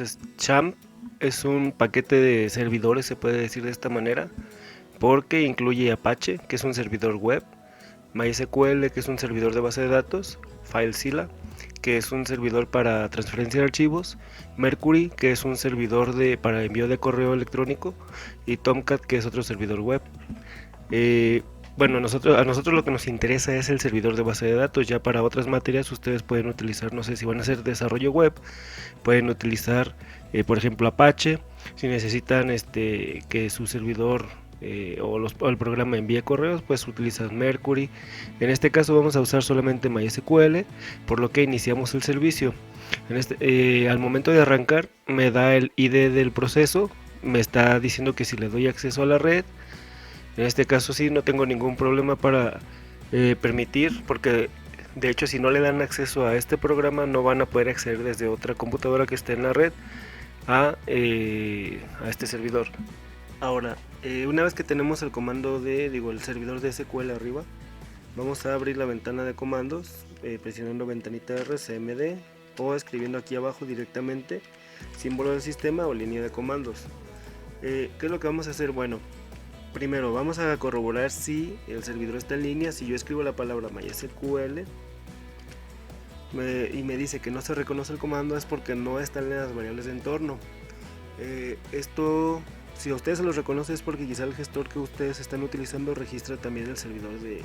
Entonces, Champ es un paquete de servidores, se puede decir de esta manera, porque incluye Apache, que es un servidor web, MySQL, que es un servidor de base de datos, FileZilla, que es un servidor para transferencia de archivos, Mercury, que es un servidor para envío de correo electrónico, y Tomcat, que es otro servidor web. Eh, bueno, a nosotros lo que nos interesa es el servidor de base de datos. Ya para otras materias ustedes pueden utilizar, no sé si van a hacer desarrollo web, pueden utilizar, por ejemplo, Apache. Si necesitan que su servidor o el programa envíe correos, pues utilizan Mercury. En este caso vamos a usar solamente MySQL, por lo que iniciamos el servicio. Al momento de arrancar me da el ID del proceso, me está diciendo que si le doy acceso a la red. En este caso sí, no tengo ningún problema para permitir, porque de hecho si no le dan acceso a este programa no van a poder acceder desde otra computadora que esté en la red a este servidor. Ahora, una vez que tenemos el comando el servidor de SQL arriba, vamos a abrir la ventana de comandos presionando ventanita RCMD o escribiendo aquí abajo directamente símbolo del sistema o línea de comandos. ¿Qué es lo que vamos a hacer? Bueno, primero vamos a corroborar si el servidor está en línea. Si yo escribo la palabra MySQL y me dice que no se reconoce el comando, es porque no están en las variables de entorno. Esto, si a ustedes se los reconoce, es porque quizá el gestor que ustedes están utilizando registra también el servidor de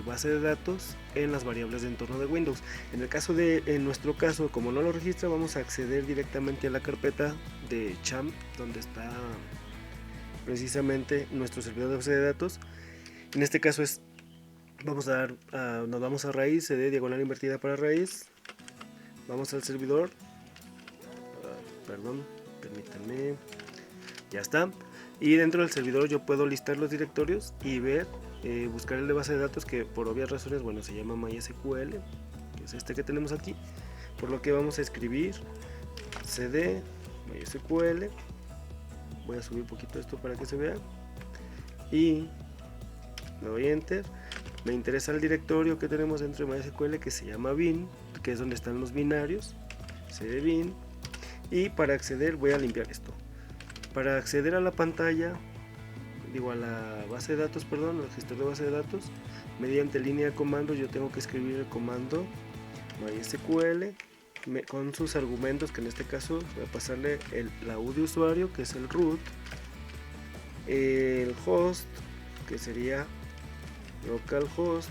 base de datos en las variables de entorno de Windows. En nuestro caso, como no lo registra, vamos a acceder directamente a la carpeta de Champ, donde está precisamente nuestro servidor de base de datos. En este caso nos vamos a raíz, cd diagonal invertida para raíz, vamos al servidor, permítanme, ya está. Y dentro del servidor yo puedo listar los directorios y ver, buscar el de base de datos, que por obvias razones, bueno, se llama MySQL, que es este que tenemos aquí, por lo que vamos a escribir cd MySQL. Voy a subir un poquito esto para que se vea y le doy enter. Me interesa el directorio que tenemos dentro de MySQL, que se llama bin, que es donde están los binarios, cd bin. Y para acceder voy a limpiar esto. Para acceder a la pantalla, a la base de datos, al gestor de base de datos, mediante línea de comandos yo tengo que escribir el comando MySQL con sus argumentos, que en este caso voy a pasarle la U de usuario, que es el root, el host, que sería localhost,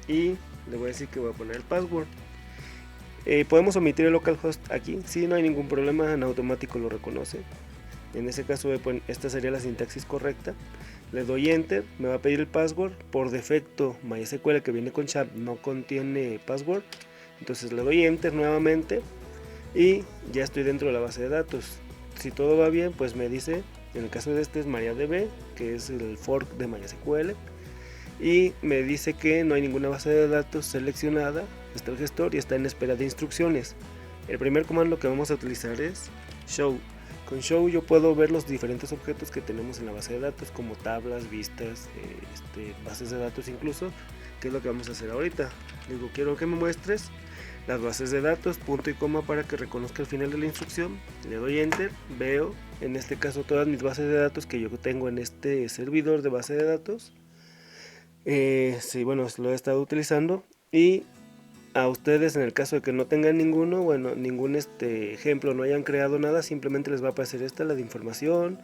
y le voy a decir que voy a poner el password. Podemos omitir el localhost aquí, si no hay ningún problema, en automático lo reconoce. En ese caso esta sería la sintaxis correcta. Le doy enter, me va a pedir el password. Por defecto MySQL que viene con Champ no contiene password, entonces le doy enter nuevamente y ya estoy dentro de la base de datos. Si todo va bien, pues me dice, en el caso de este es MariaDB, que es el fork de MySQL, y me dice que no hay ninguna base de datos seleccionada, está el gestor y está en espera de instrucciones. El primer comando que vamos a utilizar es show. Con show yo puedo ver los diferentes objetos que tenemos en la base de datos, como tablas, vistas, bases de datos incluso, que es lo que vamos a hacer ahorita. Digo, quiero que me muestres las bases de datos, punto y coma para que reconozca el final de la instrucción. Le doy enter, veo en este caso todas mis bases de datos que yo tengo en este servidor de base de datos. Sí, bueno, lo he estado utilizando. Y a ustedes, en el caso de que no tengan ninguno, ningún ejemplo, no hayan creado nada, simplemente les va a aparecer la de información,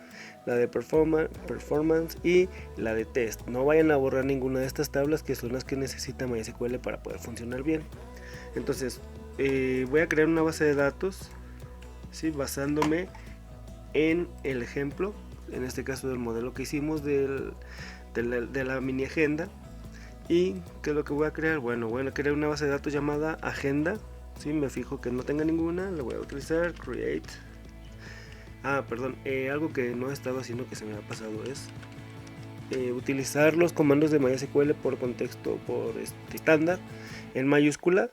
la de performance y la de test. No vayan a borrar ninguna de estas tablas, que son las que necesita MySQL para poder funcionar bien. Entonces voy a crear una base de datos, ¿sí? Basándome en el ejemplo, en este caso del modelo que hicimos de la mini agenda. ¿Y qué es lo que voy a crear? Bueno, voy a crear una base de datos llamada agenda, ¿sí? Me fijo que no tenga ninguna, la voy a utilizar, create. Algo que no he estado haciendo, que se me ha pasado, es utilizar los comandos de MySQL por contexto, por estándar, en mayúscula,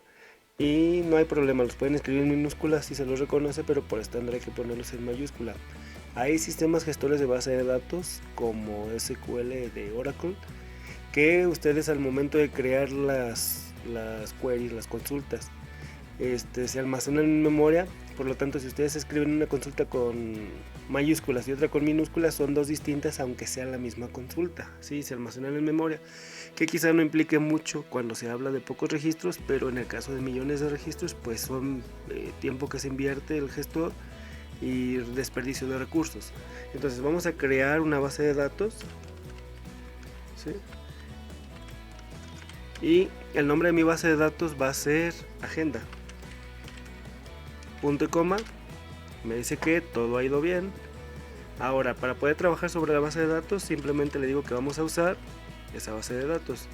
y no hay problema, los pueden escribir en minúsculas si se los reconoce, pero por estándar hay que ponerlos en mayúscula. Hay sistemas gestores de base de datos como SQL de Oracle, que ustedes al momento de crear las queries, las consultas, se almacenan en memoria. Por lo tanto, si ustedes escriben una consulta con mayúsculas y otra con minúsculas, son dos distintas aunque sea la misma consulta, ¿sí? Se almacenan en memoria, que quizá no implique mucho cuando se habla de pocos registros, pero en el caso de millones de registros, pues son tiempo que se invierte el gestor y desperdicio de recursos. Entonces vamos a crear una base de datos, ¿sí? Y el nombre de mi base de datos va a ser agenda. Punto y coma. Me dice que todo ha ido bien. Ahora, para poder trabajar sobre la base de datos, simplemente le digo que vamos a usar esa base de datos.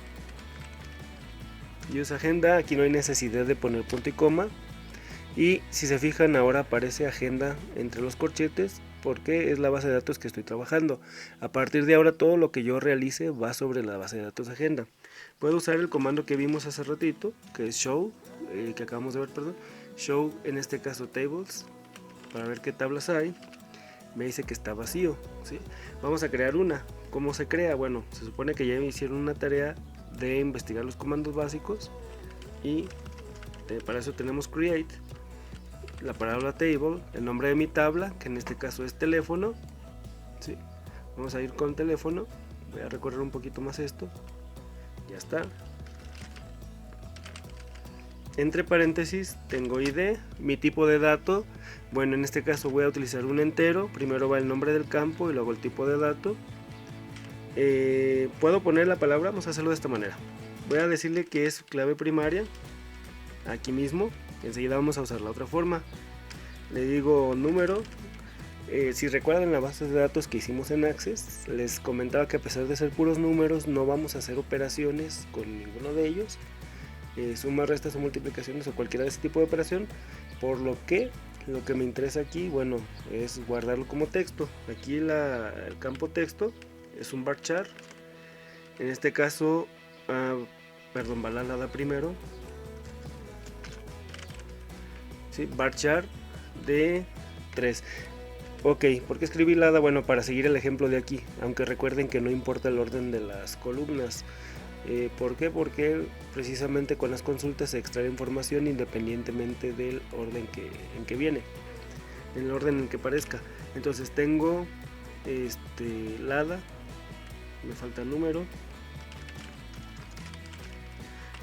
Use agenda, aquí no hay necesidad de poner punto y coma. Y si se fijan, ahora aparece agenda entre los corchetes porque es la base de datos que estoy trabajando. A partir de ahora todo lo que yo realice va sobre la base de datos agenda. Puedo usar el comando que vimos hace ratito, que es show, que acabamos de ver, perdón. Show, en este caso tables, para ver qué tablas hay. Me dice que está vacío, ¿sí? Vamos a crear una. ¿Cómo se crea? Bueno, se supone que ya me hicieron una tarea de investigar los comandos básicos y para eso tenemos create, la palabra table, el nombre de mi tabla, que en este caso es teléfono, ¿sí? Vamos a ir con teléfono, voy a recorrer un poquito más esto, ya está. Entre paréntesis tengo ID, mi tipo de dato, bueno, en este caso voy a utilizar un entero, primero va el nombre del campo y luego el tipo de dato. Puedo poner la palabra, vamos a hacerlo de esta manera, voy a decirle que es clave primaria, aquí mismo, enseguida vamos a usar la otra forma, le digo número. Si recuerdan la base de datos que hicimos en Access, les comentaba que a pesar de ser puros números no vamos a hacer operaciones con ninguno de ellos, sumas, restas o multiplicaciones o cualquiera de ese tipo de operación, por lo que me interesa aquí, bueno, es guardarlo como texto. Aquí el campo texto es un varchar, en este caso, perdón, va la lada primero, ¿sí? Varchar de 3. Ok, ¿por qué escribí lada? Bueno, para seguir el ejemplo de aquí, aunque recuerden que no importa el orden de las columnas. ¿Por qué? Porque precisamente con las consultas se extrae información independientemente del orden en que viene, en el orden en que aparezca. Entonces tengo lada, me falta el número,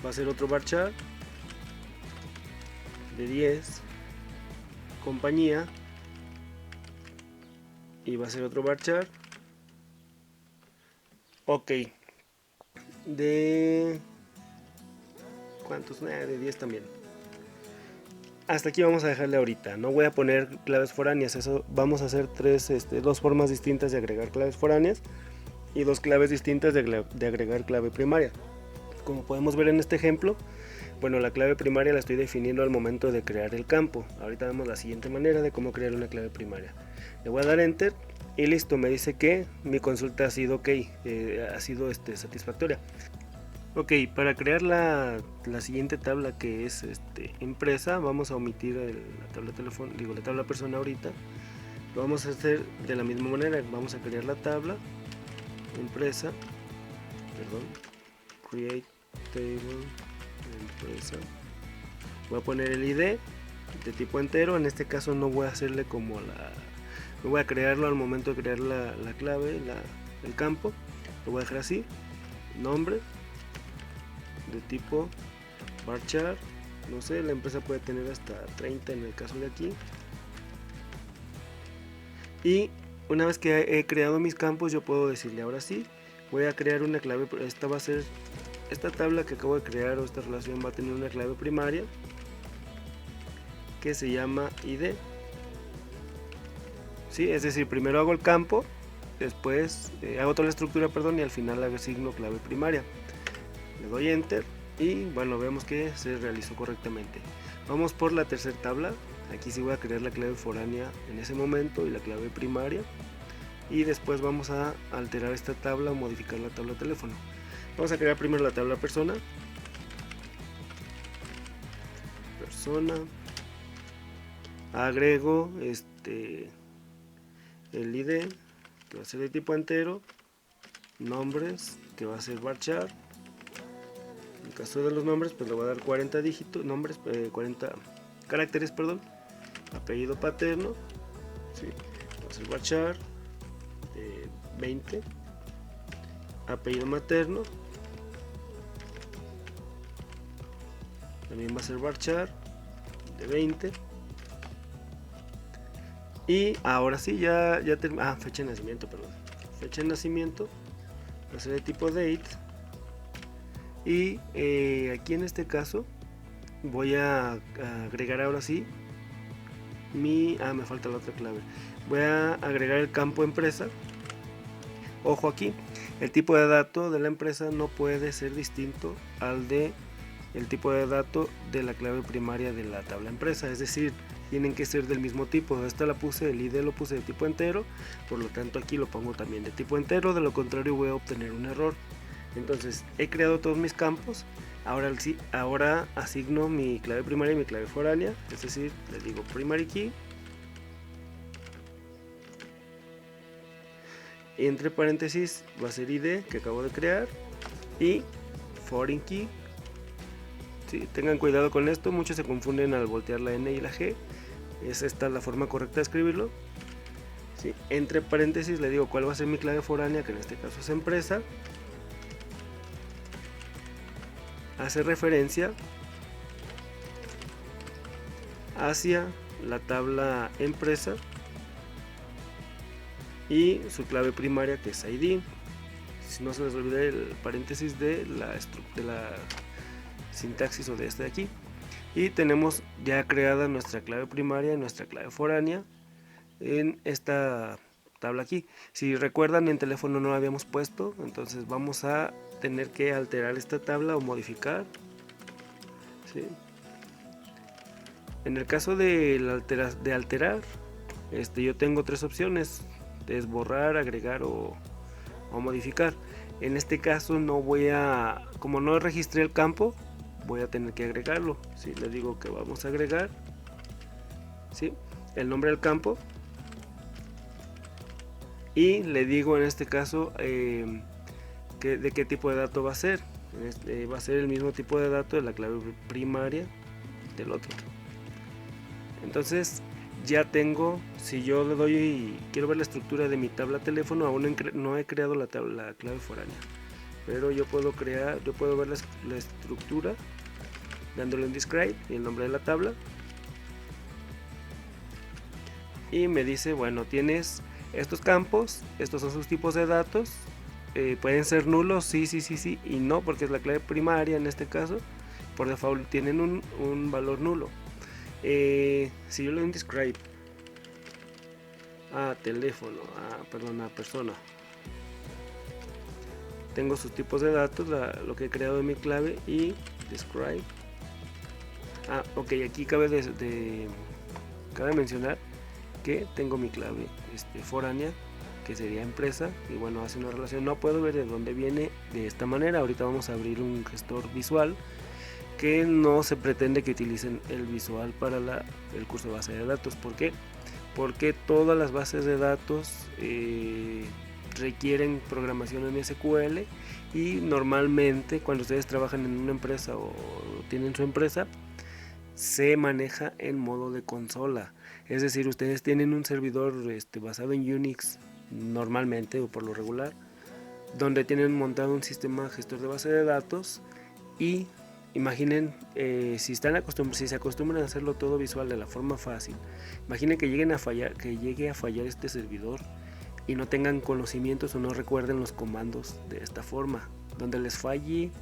va a ser otro varchar de 10, compañía, y va a ser otro varchar, ok, de ¿cuántos? De 10 también. Hasta aquí vamos a dejarle ahorita, no voy a poner claves foráneas, eso vamos a hacer dos formas distintas de agregar claves foráneas y dos claves distintas de agregar clave primaria. Como podemos ver en este ejemplo, bueno, la clave primaria la estoy definiendo al momento de crear el campo. Ahorita vemos la siguiente manera de cómo crear una clave primaria. Le voy a dar enter y listo, me dice que mi consulta ha sido ok, ha sido satisfactoria. Ok, para crear la siguiente tabla que es empresa, vamos a omitir la tabla teléfono, la tabla persona ahorita. Lo vamos a hacer de la misma manera, vamos a crear la tabla empresa, perdón, create table empresa. Voy a poner el ID de tipo entero, en este caso no voy a hacerle como no voy a crearlo al momento de crear la clave, el campo, lo voy a dejar así, nombre de tipo varchar, no sé, la empresa puede tener hasta 30 en el caso de aquí. Y una vez que he creado mis campos, yo puedo decirle ahora sí, voy a crear una clave, esta va a ser, esta tabla que acabo de crear o esta relación va a tener una clave primaria que se llama ID, ¿sí? Es decir, primero hago el campo, después hago toda la estructura, perdón, y al final le asigno clave primaria. Le doy enter y bueno, vemos que se realizó correctamente. Vamos por la tercera tabla. Aquí sí voy a crear la clave foránea en ese momento y la clave primaria, y después vamos a alterar esta tabla o modificar la tabla teléfono. Vamos a crear primero la tabla persona, agrego el ID que va a ser de tipo entero, nombres que va a ser varchar, caso de los nombres, pues le voy a dar 40 dígitos, 40 caracteres, perdón. Apellido paterno, ¿sí? Entonces el varchar 20. Apellido materno también va a ser varchar de 20. Y ahora sí, fecha de nacimiento, perdón. Fecha de nacimiento va a ser de tipo date. Y aquí en este caso voy a agregar ahora sí me falta la otra clave. Voy a agregar el campo empresa. Ojo aquí, el tipo de dato de la empresa no puede ser distinto al de el tipo de dato de la clave primaria de la tabla empresa, es decir, tienen que ser del mismo tipo. Esta la puse, el ID lo puse de tipo entero, por lo tanto aquí lo pongo también de tipo entero, de lo contrario voy a obtener un error. Entonces he creado todos mis campos. Ahora asigno mi clave primaria y mi clave foránea, es decir, le digo primary key, entre paréntesis va a ser ID que acabo de crear y foreign key. Sí, tengan cuidado con esto, muchos se confunden al voltear la N y la G. Es esta la forma correcta de escribirlo. Sí, entre paréntesis le digo cuál va a ser mi clave foránea, que en este caso es empresa. Hace referencia hacia la tabla empresa y su clave primaria, que es ID. Si no se les olvide el paréntesis de la sintaxis o de este de aquí. Y tenemos ya creada nuestra clave primaria y nuestra clave foránea en esta tabla aquí. Si recuerdan, en teléfono no la habíamos puesto, entonces vamos a tener que alterar esta tabla o modificar, ¿sí? En el caso de alterar, yo tengo tres opciones: es borrar, agregar o modificar. En este caso no voy a, como no registré el campo, voy a tener que agregarlo. ¿Sí? Le digo que vamos a agregar, ¿sí?, el nombre del campo, y le digo en este caso de qué tipo de dato va a ser. Va a ser el mismo tipo de dato de la clave primaria del otro. Entonces ya tengo, si yo le doy y quiero ver la estructura de mi tabla teléfono, aún no he creado la clave foránea, pero yo puedo ver la estructura dándole en describe y el nombre de la tabla, y me dice, bueno, tienes estos campos, estos son sus tipos de datos, pueden ser nulos, sí, y no, porque es la clave primaria en este caso, por default tienen un valor nulo. Si yo le doy en describe a teléfono, a persona, tengo sus tipos de datos, lo que he creado en mi clave, y describe. Ok, aquí cabe mencionar que tengo mi clave foránea, que sería empresa, y bueno, hace una relación. No puedo ver de dónde viene de esta manera. Ahorita vamos a abrir un gestor visual, que no se pretende que utilicen el visual para el curso de base de datos. ¿Por qué? Porque todas las bases de datos requieren programación en SQL, y normalmente cuando ustedes trabajan en una empresa o tienen su empresa, se maneja en modo de consola. Es decir, ustedes tienen un servidor basado en Unix normalmente o por lo regular, donde tienen montado un sistema gestor de base de datos, y imaginen, si se acostumbran a hacerlo todo visual de la forma fácil, imaginen que llegue a fallar este servidor y no tengan conocimientos o no recuerden los comandos de esta forma, donde les falle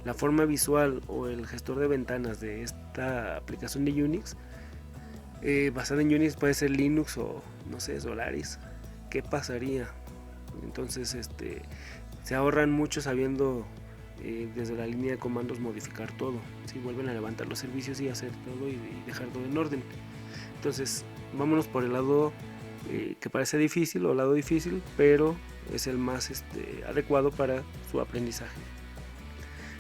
la forma visual o el gestor de ventanas de esta aplicación de Unix. Basada en Unix, puede ser Linux o no sé, Solaris. ¿Qué pasaría? Entonces se ahorran mucho sabiendo desde la línea de comandos modificar todo. Si vuelven a levantar los servicios y hacer todo y dejar todo en orden. Entonces vámonos por el lado que parece difícil, o lado difícil, pero es el más adecuado para su aprendizaje.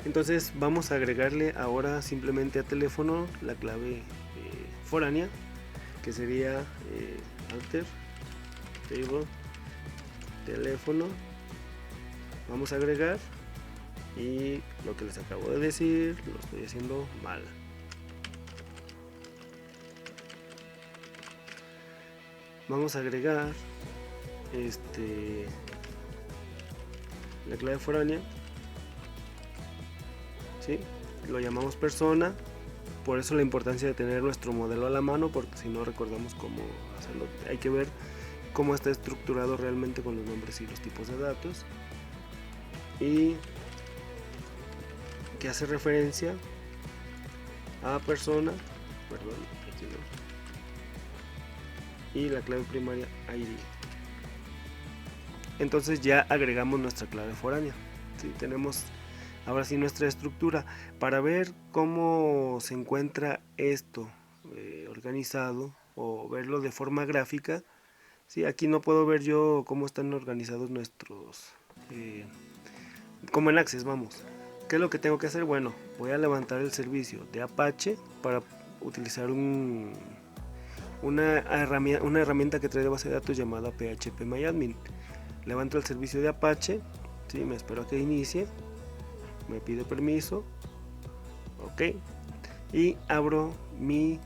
Entonces vamos a agregarle ahora simplemente a teléfono la clave foránea, que sería alter table teléfono. Vamos a agregar y lo que les acabo de decir lo estoy haciendo mal. Vamos a agregar la clave foránea, ¿sí? Lo llamamos persona, por eso la importancia de tener nuestro modelo a la mano, porque si no recordamos cómo hacerlo. Hay que ver cómo está estructurado realmente con los nombres y los tipos de datos, y que hace referencia a persona, perdón, aquí no, y la clave primaria ID. Entonces ya agregamos nuestra clave foránea, ¿sí? Tenemos ahora sí nuestra estructura. Para ver cómo se encuentra esto organizado o verlo de forma gráfica, ¿sí? Aquí no puedo ver yo cómo están organizados nuestros como en Access, vamos. ¿Qué es lo que tengo que hacer? Bueno, voy a levantar el servicio de Apache para utilizar una herramienta que trae de base de datos llamada phpMyAdmin. Levanto el servicio de Apache, ¿sí? Me espero a que inicie, me pide permiso, ok, y abro mi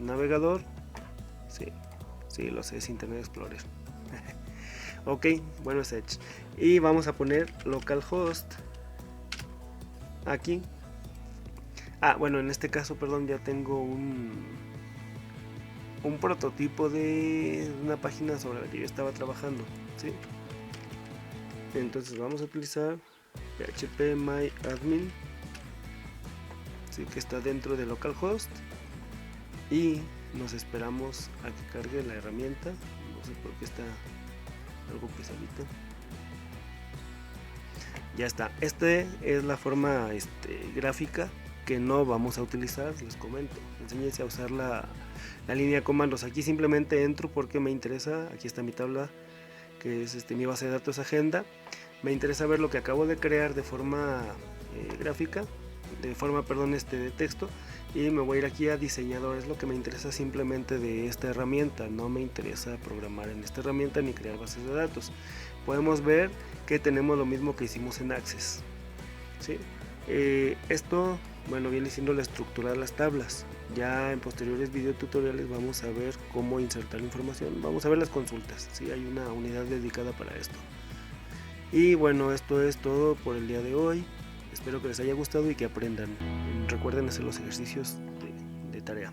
navegador, sí, lo sé, es Internet Explorer. Ok, bueno, es Edge, y vamos a poner localhost aquí. Bueno, en este caso, perdón, ya tengo un prototipo de una página sobre la que yo estaba trabajando, ¿sí? Entonces vamos a utilizar phpMyAdmin, ¿sí? Que está dentro de localhost, y nos esperamos a que cargue la herramienta. No sé por qué está algo pesadito. Ya está. Esta es la forma gráfica que no vamos a utilizar. Les comento, enséñense a usar la línea de comandos. Aquí simplemente entro porque me interesa. Aquí está mi tabla, que es mi base de datos agenda. Me interesa ver lo que acabo de crear de forma gráfica, de forma, perdón, de texto, y me voy a ir aquí a diseñador. Es lo que me interesa simplemente de esta herramienta. No me interesa programar en esta herramienta ni crear bases de datos. Podemos ver que tenemos lo mismo que hicimos en Access, ¿sí? Esto, bueno, viene siendo la estructura de las tablas. Ya en posteriores videotutoriales vamos a ver cómo insertar información. Vamos a ver las consultas, ¿sí? Hay una unidad dedicada para esto. Y bueno, esto es todo por el día de hoy. Espero que les haya gustado y que aprendan. Recuerden hacer los ejercicios de tarea.